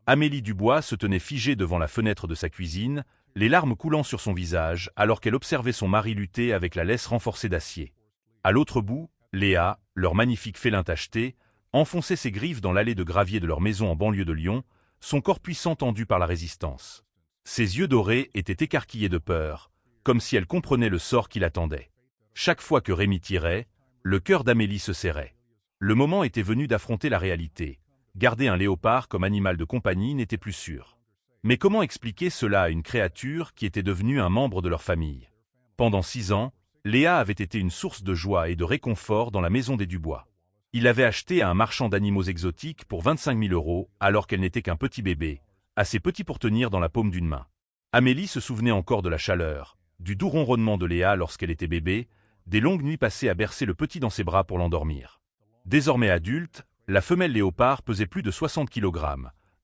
Amélie Dubois se tenait figée devant la fenêtre de sa cuisine, les larmes coulant sur son visage alors qu'elle observait son mari lutter avec la laisse renforcée d'acier. À l'autre bout, Léa, leur magnifique félin tacheté, enfonçait ses griffes dans l'allée de gravier de leur maison en banlieue de Lyon, son corps puissant tendu par la résistance. Ses yeux dorés étaient écarquillés de peur, comme si elle comprenait le sort qui l'attendait. Chaque fois que Rémi tirait, le cœur d'Amélie se serrait. Le moment était venu d'affronter la réalité. Garder un léopard comme animal de compagnie n'était plus sûr. Mais comment expliquer cela à une créature qui était devenue un membre de leur famille? Pendant 6 ans, Léa avait été une source de joie et de réconfort dans la maison des Dubois. Il l'avait achetée à un marchand d'animaux exotiques pour 25 000 € alors qu'elle n'était qu'un petit bébé, assez petit pour tenir dans la paume d'une main. Amélie se souvenait encore de la chaleur, du doux ronronnement de Léa lorsqu'elle était bébé, des longues nuits passées à bercer le petit dans ses bras pour l'endormir. Désormais adulte, la femelle léopard pesait plus de 60 kg,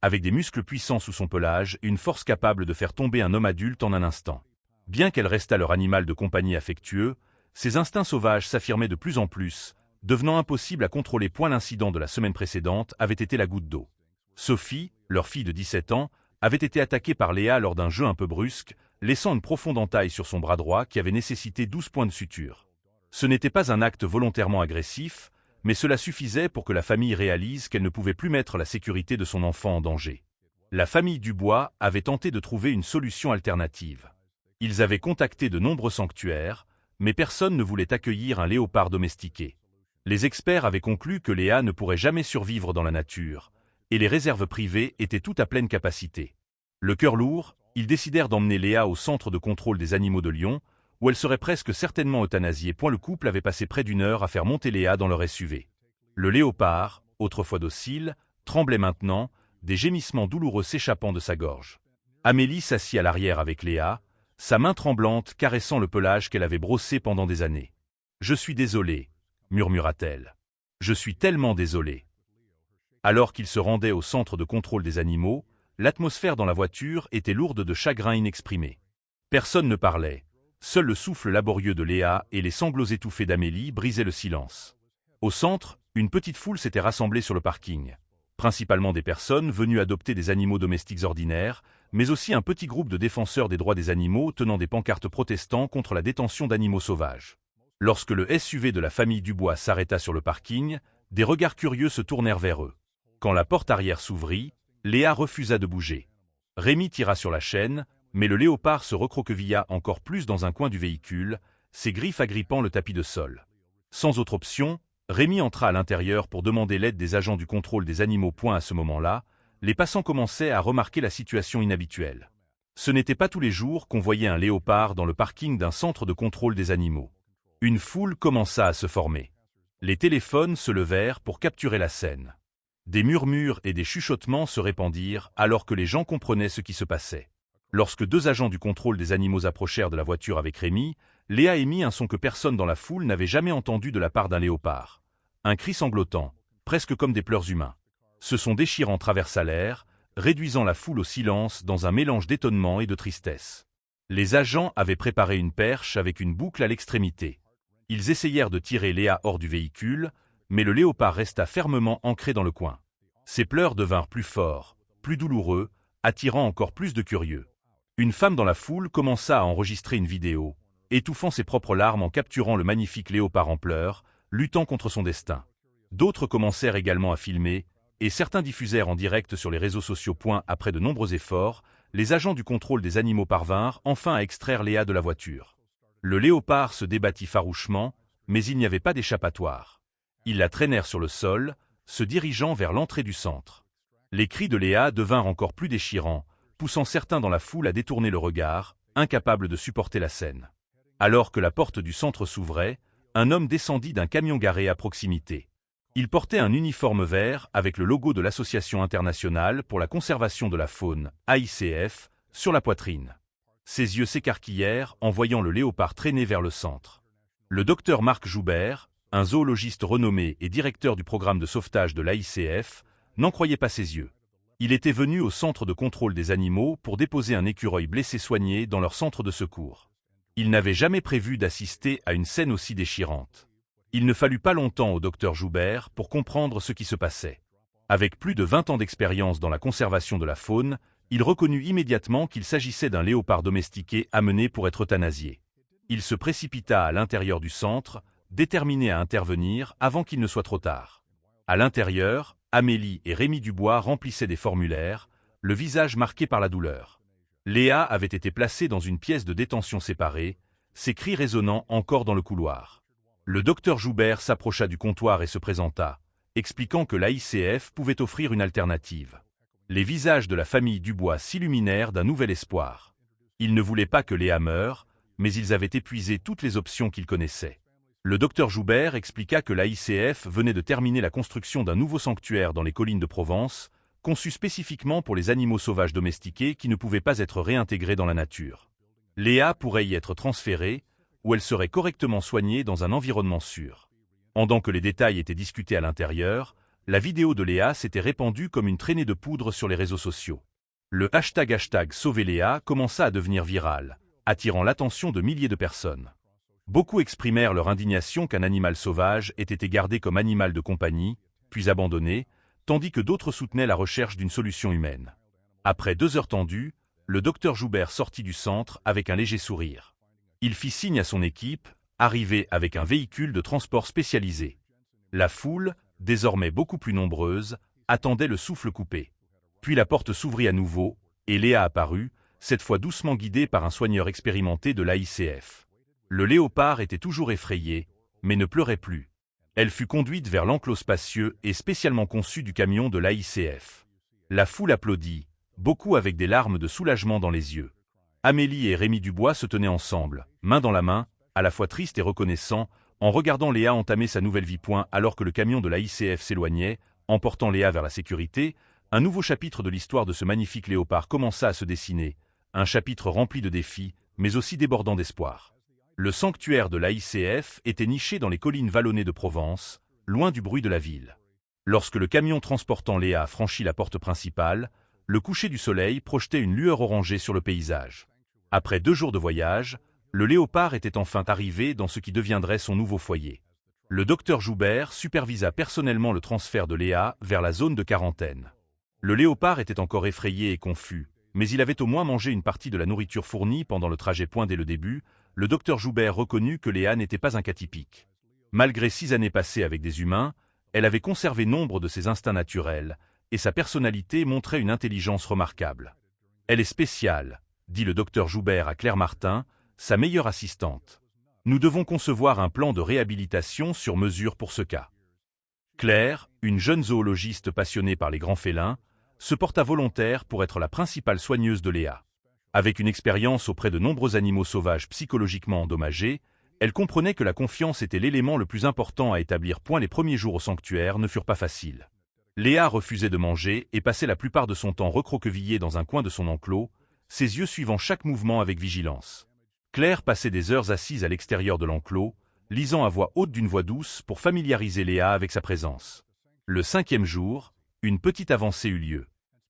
avec des muscles puissants sous son pelage et une force capable de faire tomber un homme adulte en un instant. Bien qu'elle restât leur animal de compagnie affectueux, ses instincts sauvages s'affirmaient de plus en plus, devenant impossible à contrôler. L'incident de la semaine précédente avait été la goutte d'eau. Sophie, leur fille de 17 ans, avait été attaquée par Léa lors d'un jeu un peu brusque, laissant une profonde entaille sur son bras droit qui avait nécessité 12 points de suture. Ce n'était pas un acte volontairement agressif, mais cela suffisait pour que la famille réalise qu'elle ne pouvait plus mettre la sécurité de son enfant en danger. La famille Dubois avait tenté de trouver une solution alternative. Ils avaient contacté de nombreux sanctuaires, mais personne ne voulait accueillir un léopard domestiqué. Les experts avaient conclu que Léa ne pourrait jamais survivre dans la nature, et les réserves privées étaient toutes à pleine capacité. Le cœur lourd, ils décidèrent d'emmener Léa au centre de contrôle des animaux de Lyon, où elle serait presque certainement euthanasiée. Le couple avait passé près d'1 heure à faire monter Léa dans leur SUV. Le léopard, autrefois docile, tremblait maintenant, des gémissements douloureux s'échappant de sa gorge. Amélie s'assit à l'arrière avec Léa, sa main tremblante caressant le pelage qu'elle avait brossé pendant des années. « Je suis désolée, » murmura-t-elle. « Je suis tellement désolée. » Alors qu'ils se rendaient au centre de contrôle des animaux, l'atmosphère dans la voiture était lourde de chagrin inexprimé. Personne ne parlait. Seul le souffle laborieux de Léa et les sanglots étouffés d'Amélie brisaient le silence. Au centre, une petite foule s'était rassemblée sur le parking. Principalement des personnes venues adopter des animaux domestiques ordinaires, mais aussi un petit groupe de défenseurs des droits des animaux tenant des pancartes protestant contre la détention d'animaux sauvages. Lorsque le SUV de la famille Dubois s'arrêta sur le parking, des regards curieux se tournèrent vers eux. Quand la porte arrière s'ouvrit, Léa refusa de bouger. Rémi tira sur la chaîne, mais le léopard se recroquevilla encore plus dans un coin du véhicule, ses griffes agrippant le tapis de sol. Sans autre option, Rémi entra à l'intérieur pour demander l'aide des agents du contrôle des animaux. À ce moment-là, les passants commençaient à remarquer la situation inhabituelle. Ce n'était pas tous les jours qu'on voyait un léopard dans le parking d'un centre de contrôle des animaux. Une foule commença à se former. Les téléphones se levèrent pour capturer la scène. Des murmures et des chuchotements se répandirent alors que les gens comprenaient ce qui se passait. Lorsque 2 agents du contrôle des animaux approchèrent de la voiture avec Rémi, Léa émit un son que personne dans la foule n'avait jamais entendu de la part d'un léopard. Un cri sanglotant, presque comme des pleurs humains. Ce son déchirant traversa l'air, réduisant la foule au silence dans un mélange d'étonnement et de tristesse. Les agents avaient préparé une perche avec une boucle à l'extrémité. Ils essayèrent de tirer Léa hors du véhicule, mais le léopard resta fermement ancré dans le coin. Ses pleurs devinrent plus forts, plus douloureux, attirant encore plus de curieux. Une femme dans la foule commença à enregistrer une vidéo, étouffant ses propres larmes en capturant le magnifique léopard en pleurs, luttant contre son destin. D'autres commencèrent également à filmer, et certains diffusèrent en direct sur les réseaux sociaux. Après de nombreux efforts, les agents du contrôle des animaux parvinrent enfin à extraire Léa de la voiture. Le léopard se débattit farouchement, mais il n'y avait pas d'échappatoire. Ils la traînèrent sur le sol, se dirigeant vers l'entrée du centre. Les cris de Léa devinrent encore plus déchirants, poussant certains dans la foule à détourner le regard, incapables de supporter la scène. Alors que la porte du centre s'ouvrait, un homme descendit d'un camion garé à proximité. Il portait un uniforme vert avec le logo de l'Association internationale pour la conservation de la faune, AICF, sur la poitrine. Ses yeux s'écarquillèrent en voyant le léopard traîner vers le centre. Le docteur Marc Joubert, un zoologiste renommé et directeur du programme de sauvetage de l'AICF, n'en croyait pas ses yeux. Il était venu au centre de contrôle des animaux pour déposer un écureuil blessé soigné dans leur centre de secours. Il n'avait jamais prévu d'assister à une scène aussi déchirante. Il ne fallut pas longtemps au docteur Joubert pour comprendre ce qui se passait. Avec plus de 20 ans d'expérience dans la conservation de la faune, il reconnut immédiatement qu'il s'agissait d'un léopard domestiqué amené pour être euthanasié. Il se précipita à l'intérieur du centre, déterminé à intervenir avant qu'il ne soit trop tard. À l'intérieur, Amélie et Rémi Dubois remplissaient des formulaires, le visage marqué par la douleur. Léa avait été placée dans une pièce de détention séparée, ses cris résonnant encore dans le couloir. Le docteur Joubert s'approcha du comptoir et se présenta, expliquant que l'AICF pouvait offrir une alternative. Les visages de la famille Dubois s'illuminèrent d'un nouvel espoir. Ils ne voulaient pas que Léa meure, mais ils avaient épuisé toutes les options qu'ils connaissaient. Le docteur Joubert expliqua que l'AICF venait de terminer la construction d'un nouveau sanctuaire dans les collines de Provence, conçu spécifiquement pour les animaux sauvages domestiqués qui ne pouvaient pas être réintégrés dans la nature. Léa pourrait y être transférée, où elle serait correctement soignée dans un environnement sûr. Pendant que les détails étaient discutés à l'intérieur, la vidéo de Léa s'était répandue comme une traînée de poudre sur les réseaux sociaux. Le hashtag Sauver Léa commença à devenir viral, attirant l'attention de milliers de personnes. Beaucoup exprimèrent leur indignation qu'un animal sauvage ait été gardé comme animal de compagnie, puis abandonné, tandis que d'autres soutenaient la recherche d'une solution humaine. Après 2 heures tendues, le docteur Joubert sortit du centre avec un léger sourire. Il fit signe à son équipe, arrivé avec un véhicule de transport spécialisé. La foule, désormais beaucoup plus nombreuse, attendait le souffle coupé. Puis la porte s'ouvrit à nouveau, et Léa apparut, cette fois doucement guidée par un soigneur expérimenté de l'AICF. Le léopard était toujours effrayé, mais ne pleurait plus. Elle fut conduite vers l'enclos spacieux et spécialement conçu du camion de l'AICF. La foule applaudit, beaucoup avec des larmes de soulagement dans les yeux. Amélie et Rémi Dubois se tenaient ensemble, main dans la main, à la fois tristes et reconnaissants, en regardant Léa entamer sa nouvelle vie. Alors que le camion de l'AICF s'éloignait, emportant Léa vers la sécurité, un nouveau chapitre de l'histoire de ce magnifique léopard commença à se dessiner, un chapitre rempli de défis, mais aussi débordant d'espoir. Le sanctuaire de l'AICF était niché dans les collines vallonnées de Provence, loin du bruit de la ville. Lorsque le camion transportant Léa franchit la porte principale, le coucher du soleil projetait une lueur orangée sur le paysage. Après 2 jours de voyage, le léopard était enfin arrivé dans ce qui deviendrait son nouveau foyer. Le docteur Joubert supervisa personnellement le transfert de Léa vers la zone de quarantaine. Le léopard était encore effrayé et confus, mais il avait au moins mangé une partie de la nourriture fournie pendant le trajet. Dès le début, le docteur Joubert reconnut que Léa n'était pas un cas typique. Malgré 6 années passées avec des humains, elle avait conservé nombre de ses instincts naturels, et sa personnalité montrait une intelligence remarquable. « Elle est spéciale », dit le docteur Joubert à Claire Martin, sa meilleure assistante. « Nous devons concevoir un plan de réhabilitation sur mesure pour ce cas. » Claire, une jeune zoologiste passionnée par les grands félins, se porta volontaire pour être la principale soigneuse de Léa. Avec une expérience auprès de nombreux animaux sauvages psychologiquement endommagés, elle comprenait que la confiance était l'élément le plus important à établir. Les premiers jours au sanctuaire ne furent pas faciles. Léa refusait de manger et passait la plupart de son temps recroquevillée dans un coin de son enclos, ses yeux suivant chaque mouvement avec vigilance. Claire passait des heures assise à l'extérieur de l'enclos, lisant à voix haute d'une voix douce pour familiariser Léa avec sa présence. Le 5e jour, une petite avancée eut lieu.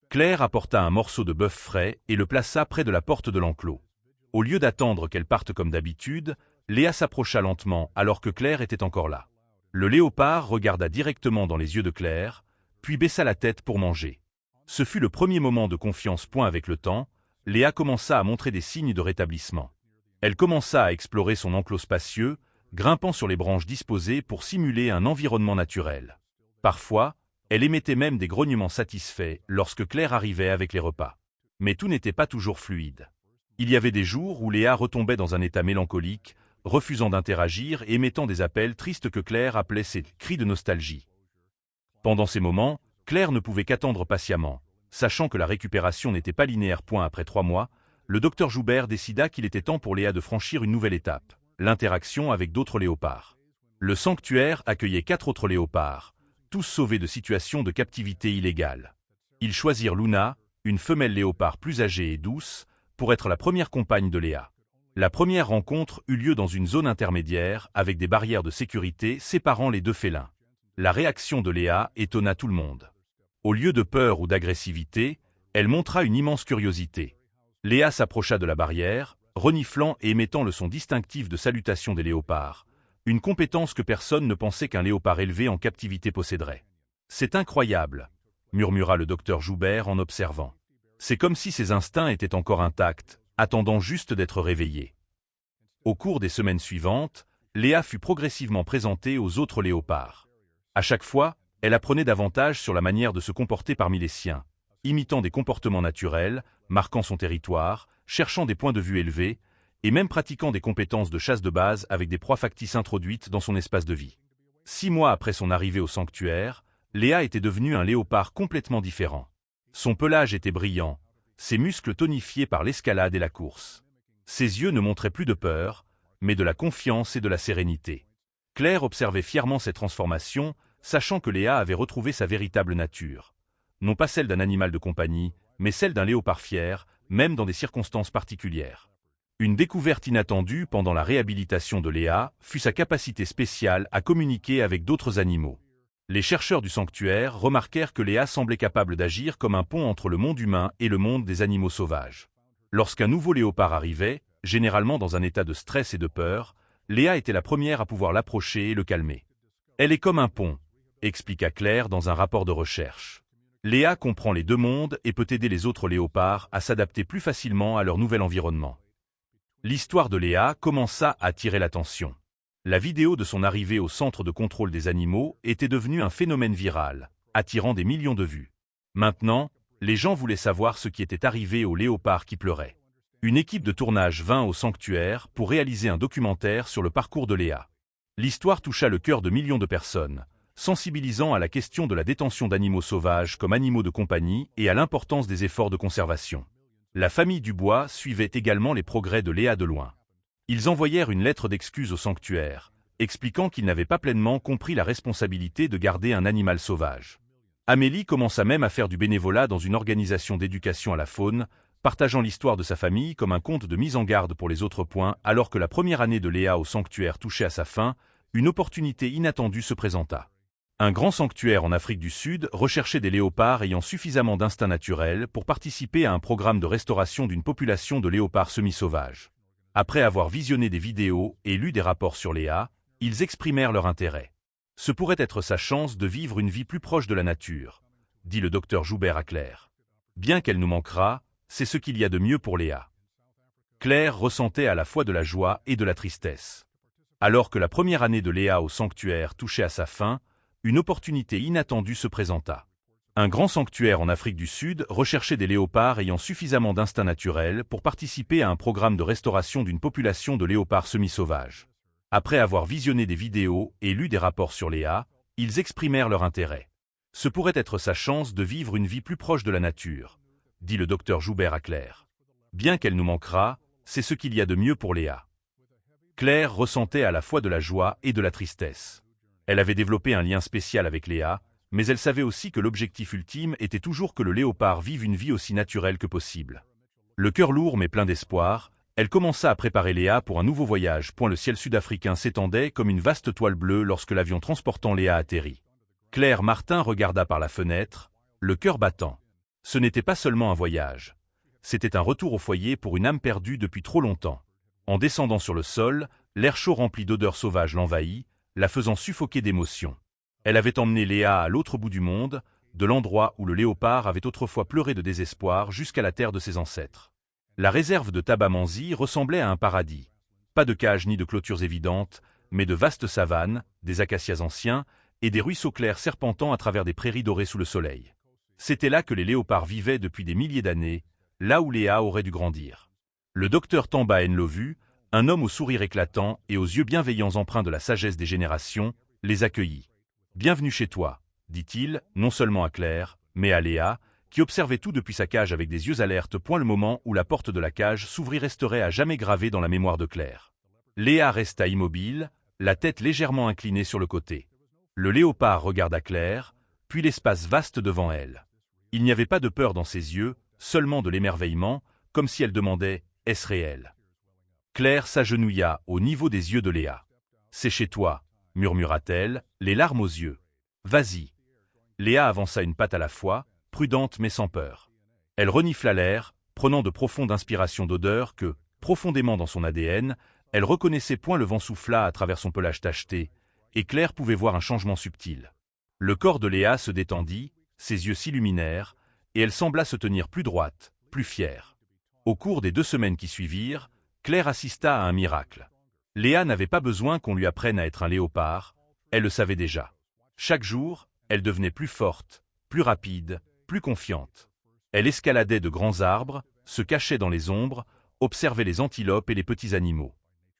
Claire apporta un morceau de bœuf frais et le plaça près de la porte de l'enclos. Au lieu d'attendre qu'elle parte comme d'habitude, Léa s'approcha lentement alors que Claire était encore là. Le léopard regarda directement dans les yeux de Claire, puis baissa la tête pour manger. Ce fut le premier moment de confiance. Avec le temps, Léa commença à montrer des signes de rétablissement. Elle commença à explorer son enclos spacieux, grimpant sur les branches disposées pour simuler un environnement naturel. Parfois, elle émettait même des grognements satisfaits lorsque Claire arrivait avec les repas. Mais tout n'était pas toujours fluide. Il y avait des jours où Léa retombait dans un état mélancolique, refusant d'interagir et émettant des appels tristes que Claire appelait ses cris de nostalgie. Pendant ces moments, Claire ne pouvait qu'attendre patiemment. Sachant que la récupération n'était pas linéaire. Après 3 mois, le docteur Joubert décida qu'il était temps pour Léa de franchir une nouvelle étape, l'interaction avec d'autres léopards. Le sanctuaire accueillait 4 autres léopards, tous sauvés de situations de captivité illégale. Ils choisirent Luna, une femelle léopard plus âgée et douce, pour être la première compagne de Léa. La première rencontre eut lieu dans une zone intermédiaire avec des barrières de sécurité séparant les 2 félins. La réaction de Léa étonna tout le monde. Au lieu de peur ou d'agressivité, elle montra une immense curiosité. Léa s'approcha de la barrière, reniflant et émettant le son distinctif de salutation des léopards, une compétence que personne ne pensait qu'un léopard élevé en captivité posséderait. « C'est incroyable !» murmura le docteur Joubert en observant. C'est comme si ses instincts étaient encore intacts, attendant juste d'être réveillés. Au cours des semaines suivantes, Léa fut progressivement présentée aux autres léopards. À chaque fois, elle apprenait davantage sur la manière de se comporter parmi les siens, imitant des comportements naturels, marquant son territoire, cherchant des points de vue élevés, et même pratiquant des compétences de chasse de base avec des proies factices introduites dans son espace de vie. 6 mois après son arrivée au sanctuaire, Léa était devenue un léopard complètement différent. Son pelage était brillant, ses muscles tonifiés par l'escalade et la course. Ses yeux ne montraient plus de peur, mais de la confiance et de la sérénité. Claire observait fièrement ces transformations, sachant que Léa avait retrouvé sa véritable nature. Non pas celle d'un animal de compagnie, mais celle d'un léopard fier, même dans des circonstances particulières. Une découverte inattendue pendant la réhabilitation de Léa fut sa capacité spéciale à communiquer avec d'autres animaux. Les chercheurs du sanctuaire remarquèrent que Léa semblait capable d'agir comme un pont entre le monde humain et le monde des animaux sauvages. Lorsqu'un nouveau léopard arrivait, généralement dans un état de stress et de peur, Léa était la première à pouvoir l'approcher et le calmer. « Elle est comme un pont », expliqua Claire dans un rapport de recherche. Léa comprend les deux mondes et peut aider les autres léopards à s'adapter plus facilement à leur nouvel environnement. L'histoire de Léa commença à attirer l'attention. La vidéo de son arrivée au centre de contrôle des animaux était devenue un phénomène viral, attirant des millions de vues. Maintenant, les gens voulaient savoir ce qui était arrivé au léopard qui pleurait. Une équipe de tournage vint au sanctuaire pour réaliser un documentaire sur le parcours de Léa. L'histoire toucha le cœur de millions de personnes, sensibilisant à la question de la détention d'animaux sauvages comme animaux de compagnie et à l'importance des efforts de conservation. La famille Dubois suivait également les progrès de Léa de loin. Ils envoyèrent une lettre d'excuse au sanctuaire, expliquant qu'ils n'avaient pas pleinement compris la responsabilité de garder un animal sauvage. Amélie commença même à faire du bénévolat dans une organisation d'éducation à la faune, partageant l'histoire de sa famille comme un conte de mise en garde pour les autres points. Alors que la première année de Léa au sanctuaire touchait à sa fin, une opportunité inattendue se présenta. Un grand sanctuaire en Afrique du Sud recherchait des léopards ayant suffisamment d'instinct naturel pour participer à un programme de restauration d'une population de léopards semi-sauvages. Après avoir visionné des vidéos et lu des rapports sur Léa, ils exprimèrent leur intérêt. Ce pourrait être sa chance de vivre une vie plus proche de la nature, dit le docteur Joubert à Claire. Bien qu'elle nous manquera, c'est ce qu'il y a de mieux pour Léa. Claire ressentait à la fois de la joie et de la tristesse. Alors que la première année de Léa au sanctuaire touchait à sa fin, une opportunité inattendue se présenta. Un grand sanctuaire en Afrique du Sud recherchait des léopards ayant suffisamment d'instinct naturel pour participer à un programme de restauration d'une population de léopards semi-sauvages. Après avoir visionné des vidéos et lu des rapports sur Léa, ils exprimèrent leur intérêt. Ce pourrait être sa chance de vivre une vie plus proche de la nature, dit le docteur Joubert à Claire. Bien qu'elle nous manquera, c'est ce qu'il y a de mieux pour Léa. Claire ressentait à la fois de la joie et de la tristesse. Elle avait développé un lien spécial avec Léa, mais elle savait aussi que l'objectif ultime était toujours que le léopard vive une vie aussi naturelle que possible. Le cœur lourd mais plein d'espoir, elle commença à préparer Léa pour un nouveau voyage. Le ciel sud-africain s'étendait comme une vaste toile bleue lorsque l'avion transportant Léa atterrit. Claire Martin regarda par la fenêtre, le cœur battant. Ce n'était pas seulement un voyage. C'était un retour au foyer pour une âme perdue depuis trop longtemps. En descendant sur le sol, l'air chaud rempli d'odeurs sauvages l'envahit, la faisant suffoquer d'émotion. Elle avait emmené Léa à l'autre bout du monde, de l'endroit où le léopard avait autrefois pleuré de désespoir jusqu'à la terre de ses ancêtres. La réserve de Tabamanzi ressemblait à un paradis. Pas de cages ni de clôtures évidentes, mais de vastes savanes, des acacias anciens et des ruisseaux clairs serpentant à travers des prairies dorées sous le soleil. C'était là que les léopards vivaient depuis des milliers d'années, là où Léa aurait dû grandir. Le docteur Tamba Nlovu, un homme au sourire éclatant et aux yeux bienveillants empreints de la sagesse des générations, les accueillit. « Bienvenue chez toi », dit-il, non seulement à Claire, mais à Léa, qui observait tout depuis sa cage avec des yeux alertes. Le moment où la porte de la cage s'ouvrit resterait à jamais gravé dans la mémoire de Claire. Léa resta immobile, la tête légèrement inclinée sur le côté. Le léopard regarda Claire, puis l'espace vaste devant elle. Il n'y avait pas de peur dans ses yeux, seulement de l'émerveillement, comme si elle demandait « Est-ce réel ?» Claire s'agenouilla au niveau des yeux de Léa. « C'est chez toi », murmura-t-elle, les larmes aux yeux. « Vas-y. » Léa avança une patte à la fois, prudente mais sans peur. Elle renifla l'air, prenant de profondes inspirations d'odeurs que, profondément dans son ADN, elle reconnaissait. Le vent souffla à travers son pelage tacheté, et Claire pouvait voir un changement subtil. Le corps de Léa se détendit, Ses yeux s'illuminèrent, et elle sembla se tenir plus droite, plus fière. Au cours des 2 semaines qui suivirent, Claire assista à un miracle. Léa n'avait pas besoin qu'on lui apprenne à être un léopard, elle le savait déjà. Chaque jour, elle devenait plus forte, plus rapide, plus confiante. Elle escaladait de grands arbres, se cachait dans les ombres, observait les antilopes et les petits animaux.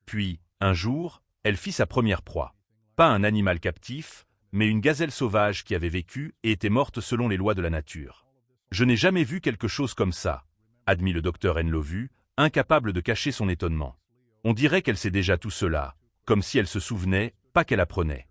Puis, un jour, elle fit sa première proie. Pas un animal captif, mais une gazelle sauvage qui avait vécu et était morte selon les lois de la nature. « Je n'ai jamais vu quelque chose comme ça », admit le docteur Enlovu, incapable de cacher son étonnement. On dirait qu'elle sait déjà tout cela, comme si elle se souvenait, pas qu'elle apprenait.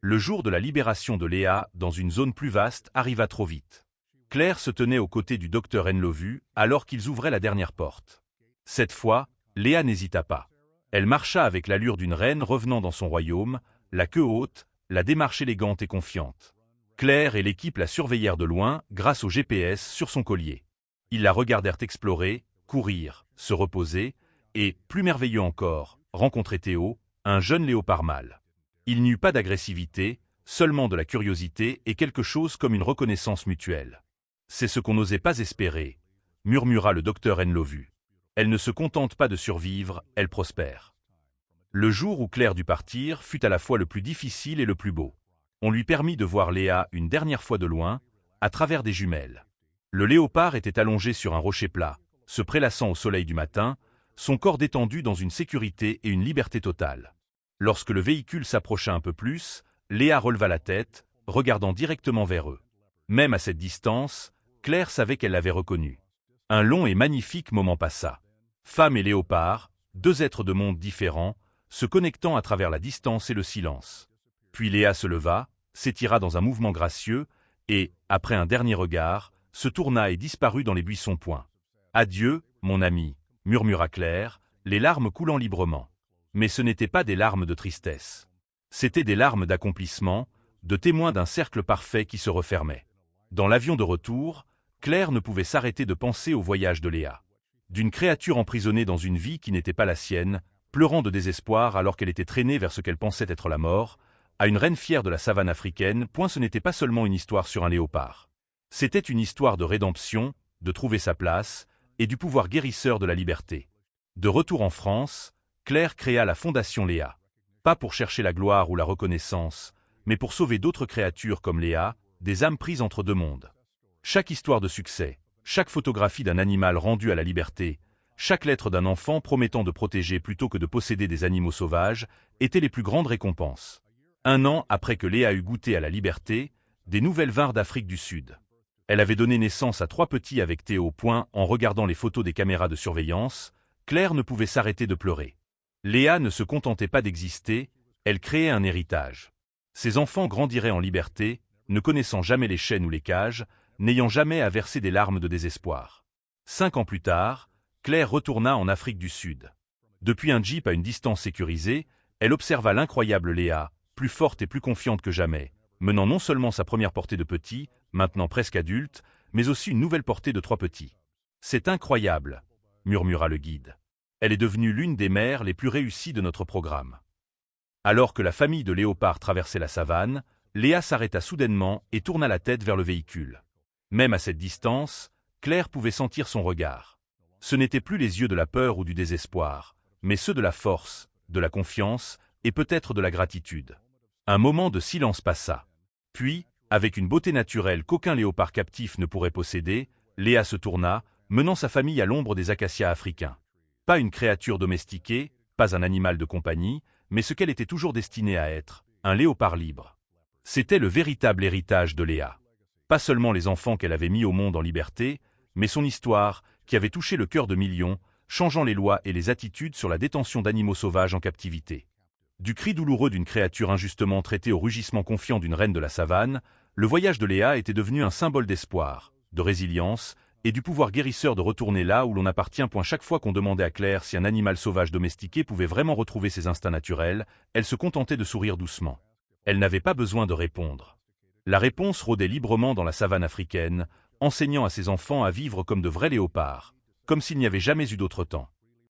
Le jour de la libération de Léa, dans une zone plus vaste, arriva trop vite. Claire se tenait aux côtés du docteur Enlovu alors qu'ils ouvraient la dernière porte. Cette fois, Léa n'hésita pas. Elle marcha avec l'allure d'une reine revenant dans son royaume, la queue haute, la démarche élégante et confiante. Claire et l'équipe la surveillèrent de loin grâce au GPS sur son collier. Ils la regardèrent explorer, courir, se reposer, et, plus merveilleux encore, rencontrer Théo, un jeune léopard mâle. Il n'y eut pas d'agressivité, seulement de la curiosité et quelque chose comme une reconnaissance mutuelle. « C'est ce qu'on n'osait pas espérer », murmura le docteur Enlovu. « Elle ne se contente pas de survivre, elle prospère. » Le jour où Claire dut partir fut à la fois le plus difficile et le plus beau. On lui permit de voir Léa une dernière fois de loin, à travers des jumelles. Le léopard était allongé sur un rocher plat, se prélassant au soleil du matin, son corps détendu dans une sécurité et une liberté totale. Lorsque le véhicule s'approcha un peu plus, Léa releva la tête, regardant directement vers eux. Même à cette distance, Claire savait qu'elle l'avait reconnu. Un long et magnifique moment passa. Femme et léopard, 2 êtres de mondes différents, se connectant à travers la distance et le silence. Puis Léa se leva, s'étira dans un mouvement gracieux, et, après un dernier regard, se tourna et disparut dans les buissons point. « Adieu, mon ami », murmura Claire, les larmes coulant librement. Mais ce n'étaient pas des larmes de tristesse. C'étaient des larmes d'accomplissement, de témoins d'un cercle parfait qui se refermait. Dans l'avion de retour, Claire ne pouvait s'arrêter de penser au voyage de Léa. D'une créature emprisonnée dans une vie qui n'était pas la sienne, pleurant de désespoir alors qu'elle était traînée vers ce qu'elle pensait être la mort, à une reine fière de la savane africaine, ce n'était pas seulement une histoire sur un léopard. C'était une histoire de rédemption, de trouver sa place, et du pouvoir guérisseur de la liberté. De retour en France, Claire créa la Fondation Léa. Pas pour chercher la gloire ou la reconnaissance, mais pour sauver d'autres créatures comme Léa, des âmes prises entre 2 mondes. Chaque histoire de succès, chaque photographie d'un animal rendu à la liberté, chaque lettre d'un enfant promettant de protéger plutôt que de posséder des animaux sauvages, étaient les plus grandes récompenses. 1 an après que Léa eut goûté à la liberté, des nouvelles vinrent d'Afrique du Sud. Elle avait donné naissance à 3 petits avec Théo. En regardant les photos des caméras de surveillance, Claire ne pouvait s'arrêter de pleurer. Léa ne se contentait pas d'exister, elle créait un héritage. Ses enfants grandiraient en liberté, ne connaissant jamais les chaînes ou les cages, n'ayant jamais à verser des larmes de désespoir. 5 ans plus tard, Claire retourna en Afrique du Sud. Depuis un jeep à une distance sécurisée, elle observa l'incroyable Léa, plus forte et plus confiante que jamais, menant non seulement sa première portée de petits, maintenant presque adulte, mais aussi une nouvelle portée de 3 petits. « C'est incroyable », murmura le guide. « Elle est devenue l'une des mères les plus réussies de notre programme. » Alors que la famille de léopards traversait la savane, Léa s'arrêta soudainement et tourna la tête vers le véhicule. Même à cette distance, Claire pouvait sentir son regard. Ce n'étaient plus les yeux de la peur ou du désespoir, mais ceux de la force, de la confiance et peut-être de la gratitude. Un moment de silence passa. Puis, avec une beauté naturelle qu'aucun léopard captif ne pourrait posséder, Léa se tourna, menant sa famille à l'ombre des acacias africains. Pas une créature domestiquée, pas un animal de compagnie, mais ce qu'elle était toujours destinée à être, un léopard libre. C'était le véritable héritage de Léa. Pas seulement les enfants qu'elle avait mis au monde en liberté, mais son histoire, qui avait touché le cœur de millions, changeant les lois et les attitudes sur la détention d'animaux sauvages en captivité. Du cri douloureux d'une créature injustement traitée au rugissement confiant d'une reine de la savane, le voyage de Léa était devenu un symbole d'espoir, de résilience et du pouvoir guérisseur de retourner là où l'on appartient. Chaque fois qu'on demandait à Claire si un animal sauvage domestiqué pouvait vraiment retrouver ses instincts naturels, elle se contentait de sourire doucement. Elle n'avait pas besoin de répondre. La réponse rôdait librement dans la savane africaine, enseignant à ses enfants à vivre comme de vrais léopards, comme s'il n'y avait jamais eu d'autre temps.